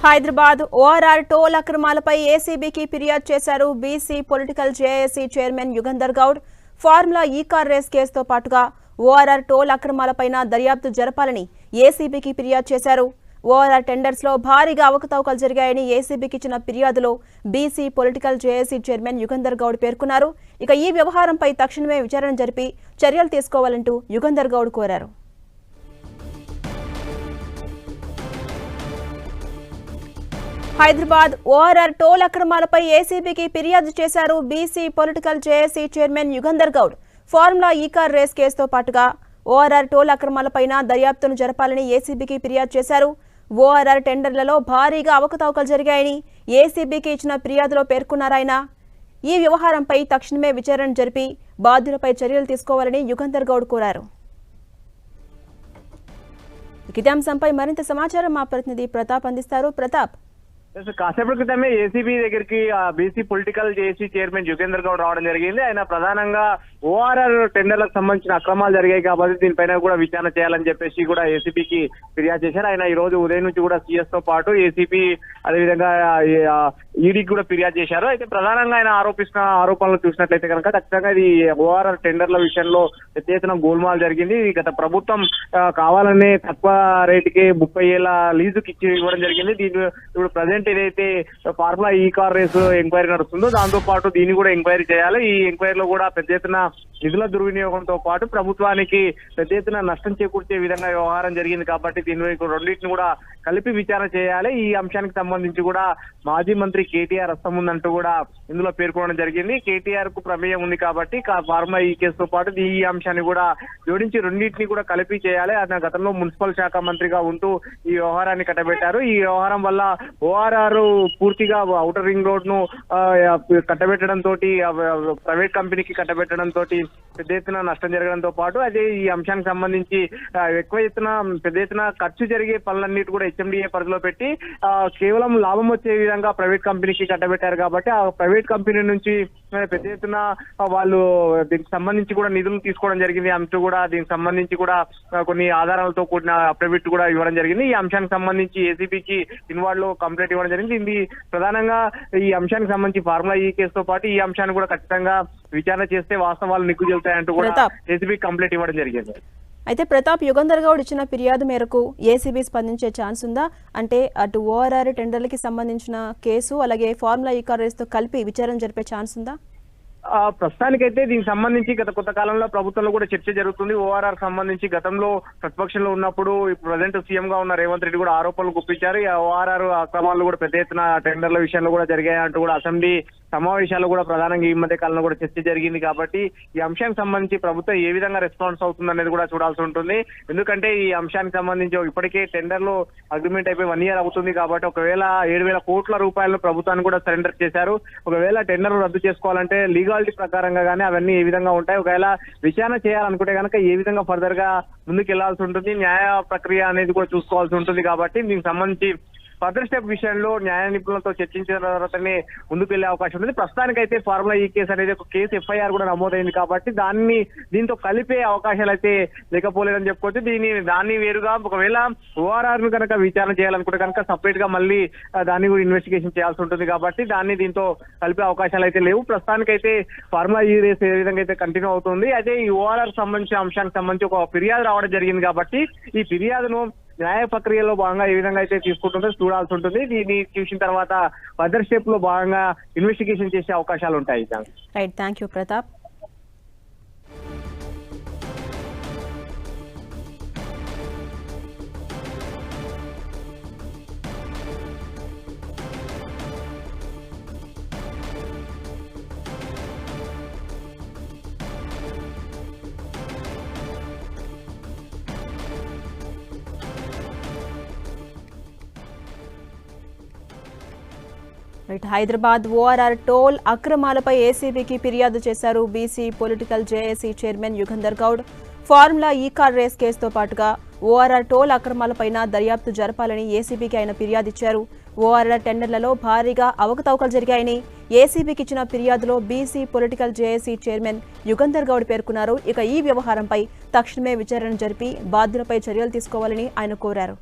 Hyderabad ORR toll అక్రమాలపై ఏసీబీకి ఫిర్యాదు చేశారు BC political JAC chairman Yugandhar Goud. Formula E car race కేసుతో పాటుగా ఓఆర్ఆర్ టోల్ అక్రమాలపైన దర్యాప్తు జరపాలని ఏసీబీకి ఫిర్యాదు చేశారు. ఓఆర్ఆర్ టెండర్స్ లో భారీగా అవకతవకలు జరిగాయని ఏసీబీకి ఇచ్చిన ఫిర్యాదులో BC political JAC chairman Yugandhar Goud పేర్కొన్నారు. ఇక ఈ వ్యవహారంపై తక్షణమే విచారణ జరిపి చర్యలు తీసుకోవాలంటూ యుగంధర్ గౌడ్ కోరారు. హైదరాబాద్ ఓఆర్ఆర్ టోల్ అక్రమాలపై ఏసీబీకి ఫిర్యాదు చేశారు BC political JAC chairman Yugandhar Goud. Formula E car race కేసుతో పాటుగా ఓఆర్ఆర్ టోల్ అక్రమాలపైన దర్యాప్తును జరపాలని ఏసీబీకి ఫిర్యాదు చేశారు. ఓఆర్ఆర్ టెండర్లలో భారీగా అవకతవకలు జరిగాయని ఏసీబీకి ఇచ్చిన ఫిర్యాదులో పేర్కొన్నారాయన. ఈ వ్యవహారంపై తక్షణమే విచారణ జరిపి బాధ్యులపై చర్యలు తీసుకోవాలని యుగంధర్ గౌడ్ కోరారు. ఇదే అంశంపై మరింత సమాచారం మా ప్రతినిధి ప్రతాప్ అందిస్తారు. ప్రతాప్, కాసేపటి క్రితమే ఏసీబీ దగ్గరికి BC political JAC chairman Yugender Goud రావడం జరిగింది. ఆయన ప్రధానంగా ఓఆర్ఆర్ టెండర్లకు సంబంధించిన అక్రమాలు జరిగాయి కాబట్టి దీనిపైన కూడా విచారణ చేయాలని చెప్పేసి కూడా ఏసీబీకి ఫిర్యాదు చేశారు. ఆయన ఈ రోజు ఉదయం నుంచి కూడా సీఎస్ తో పాటు ఏసీబీ అదేవిధంగా ఈడీకి కూడా ఫిర్యాదు చేశారు. అయితే ప్రధానంగా ఆయన ఆరోపిస్తున్న ఆరోపణలు చూసినట్లయితే కనుక ఖచ్చితంగా ఇది ఓఆర్ఆర్ టెండర్ల విషయంలో పెద్ద ఎత్తున గోల్మాల్ జరిగింది. గత ప్రభుత్వం కావాలనే తక్కువ రేటుకి 30 ఏళ్ల లీజుకి ఇచ్చి ఇవ్వడం జరిగింది. దీని ఇప్పుడు ప్రజెంట్ ఏదైతే formula E car race enquiry నడుస్తుందో దాంతో పాటు దీన్ని కూడా ఎంక్వైరీ చేయాలి. ఈ ఎంక్వైరీలో కూడా పెద్ద ఎత్తున నిధుల దుర్వినియోగంతో పాటు ప్రభుత్వానికి పెద్ద ఎత్తున నష్టం చేకూర్చే విధంగా వ్యవహారం జరిగింది కాబట్టి దీని రెండింటిని కూడా కలిపి విచారణ చేయాలి. ఈ అంశానికి సంబంధించి కూడా మాజీ మంత్రి కేటీఆర్ హస్తం ఉందంటూ కూడా ఇందులో పేర్కొనడం జరిగింది. కేటీఆర్ కు ప్రమేయం ఉంది కాబట్టి ఫార్ములా ఈ కేసుతో పాటు ఈ అంశాన్ని కూడా జోడించి రెండింటిని కూడా కలిపి చేయాలి. ఆయన గతంలో మున్సిపల్ శాఖ మంత్రిగా ఉంటూ ఈ వ్యవహారాన్ని కట్టబెట్టారు. ఈ వ్యవహారం వల్ల ఓఆర్ఆర్ పూర్తిగా ఔటర్ రింగ్ రోడ్ ను కట్టబెట్టడం తోటి ప్రైవేట్ కంపెనీకి కట్టబెట్టడం తోటి పెద్ద ఎత్తున నష్టం జరగడంతో పాటు అదే ఈ అంశానికి సంబంధించి ఎక్కువ ఎత్తున పెద్ద ఎత్తున ఖర్చు జరిగే పనులన్నిటి కూడా హెచ్ఎండిఏ పరిధిలో పెట్టి కేవలం లాభం వచ్చే విధంగా ప్రైవేట్ కంపెనీకి కట్టబెట్టారు కాబట్టి ఆ ప్రైవేట్ కంపెనీ నుంచి పెద్ద ఎత్తున వాళ్ళు దీనికి సంబంధించి కూడా నిధులు తీసుకోవడం జరిగింది అంటూ కూడా దీనికి సంబంధించి కూడా కొన్ని ఆధారాలతో కూడిన అఫిడవిట్ కూడా ఇవ్వడం జరిగింది. ఈ అంశానికి సంబంధించి ఏసీబీకి ఇన్వాల్వ్ లో కంప్లైంట్ ఇవ్వడం జరిగింది. ఇది ప్రధానంగా ఈ అంశానికి సంబంధించి ఫార్ములా ఈ కేసుతో పాటు ఈ అంశాన్ని కూడా ఖచ్చితంగా విచారణ చేస్తే వాస్తవాలు నిగ్గు చెల్తాయంటూ కూడా ఏసీబీ కంప్లైంట్ ఇవ్వడం జరిగింది. అయితే ప్రతాప్, యుగంధర్ గౌడ్ ఇచ్చిన ఫిర్యాదు మేరకు ఏసీబీ స్పందించే ఛాన్స్ ఉందా? అంటే అటు ఓఆర్ఆర్ టెండర్లకి సంబంధించిన కేసు అలాగే ఫార్ములా ఈ కార్ రేస్ తో కలిపి విచారణ జరిపే ఛాన్స్ ఉందా? ప్రస్తుతానికైతే దీనికి సంబంధించి గత కొంత కాలంలో ప్రభుత్వంలో కూడా చర్చ జరుగుతుంది. ఓఆర్ఆర్ సంబంధించి గతంలో ప్రతిపక్షంలో ఉన్నప్పుడు ప్రజెంట్ సీఎం గా ఉన్న రేవంత్ రెడ్డి కూడా ఆరోపణలు గుప్పించారు. ఓఆర్ఆర్ అక్రమాలు కూడా పెద్ద ఎత్తున టెండర్ల విషయంలో కూడా జరిగాయంటూ కూడా అసెంబ్లీ సమావేశాలు కూడా ప్రధానంగా ఈ మధ్య కాలంలో కూడా చర్చ జరిగింది. కాబట్టి ఈ అంశానికి సంబంధించి ప్రభుత్వం ఏ విధంగా రెస్పాన్స్ అవుతుంది అనేది కూడా చూడాల్సి ఉంటుంది. ఎందుకంటే ఈ అంశానికి సంబంధించి ఇప్పటికే టెండర్లు అగ్రిమెంట్ అయిపోయి 1 year అవుతుంది కాబట్టి ఒకవేళ 7,000 కోట్ల రూపాయలను ప్రభుత్వానికి కూడా సరెండర్ చేశారు. ఒకవేళ టెండర్ రద్దు చేసుకోవాలంటే లీగాలిటీ ప్రకారంగా కానీ అవన్నీ ఏ విధంగా ఉంటాయి, ఒకవేళ విచారణ చేయాలనుకుంటే కనుక ఏ విధంగా ఫర్దర్ గా ముందుకు వెళ్లాల్సి ఉంటుంది, న్యాయ ప్రక్రియ అనేది కూడా చూసుకోవాల్సి ఉంటుంది. కాబట్టి దీనికి సంబంధించి ఫర్దర్ స్టెప్ విషయంలో న్యాయ నిపుణులతో చర్చించిన తర్వాతనే ముందుకు వెళ్లే అవకాశం ఉంటుంది. ప్రస్తుతానికైతే ఫార్ములా ఈ కేసు అనేది ఒక కేసు ఎఫ్ఐఆర్ కూడా నమోదైంది కాబట్టి దీంతో కలిపే అవకాశాలు అయితే లేకపోలేదని చెప్పుకోవచ్చు. దాన్ని వేరుగా ఒకవేళ ఓఆర్ఆర్ ను కనుక విచారణ చేయాలనుకుంటే కనుక సపరేట్ గా మళ్ళీ దాన్ని కూడా ఇన్వెస్టిగేషన్ చేయాల్సి ఉంటుంది కాబట్టి దీంతో కలిపే అవకాశాలు అయితే లేవు. ప్రస్తుతానికైతే ఫార్ములా ఈ రేస్ ఏ విధంగా అయితే కంటిన్యూ అవుతుంది. అయితే ఈ ఓఆర్ఆర్ సంబంధించిన అంశానికి సంబంధించి ఒక ఫిర్యాదు రావడం జరిగింది కాబట్టి ఈ ఫిర్యాదును న్యాయ ప్రక్రియలో భాగంగా ఏ విధంగా అయితే తీసుకుంటుందో చూడాల్సి ఉంటుంది. దీన్ని చూసిన తర్వాత ఫర్దర్ స్టెప్ లో భాగంగా ఇన్వెస్టిగేషన్ చేసే అవకాశాలు ఉంటాయి. Right, thank you Pratap. Hyderabad ORR toll అక్రమాలపై ఏసీబీకి ఫిర్యాదు చేశారు BC political JAC chairman Yugandhar Goud. Formula E car race కేసుతో పాటుగా ఓఆర్ఆర్ టోల్ అక్రమాలపైన దర్యాప్తు జరపాలని ఏసీబీకి ఆయన ఫిర్యాదు ఇచ్చారు. ఓఆర్ఆర్ టెండర్లలో భారీగా అవకతవకలు జరిగాయని ఏసీబీకి ఇచ్చిన ఫిర్యాదులో BC political JAC chairman Yugandhar Goud పేర్కొన్నారు. ఇక ఈ వ్యవహారంపై తక్షణమే విచారణ జరిపి బాధ్యులపై చర్యలు తీసుకోవాలని ఆయన కోరారు.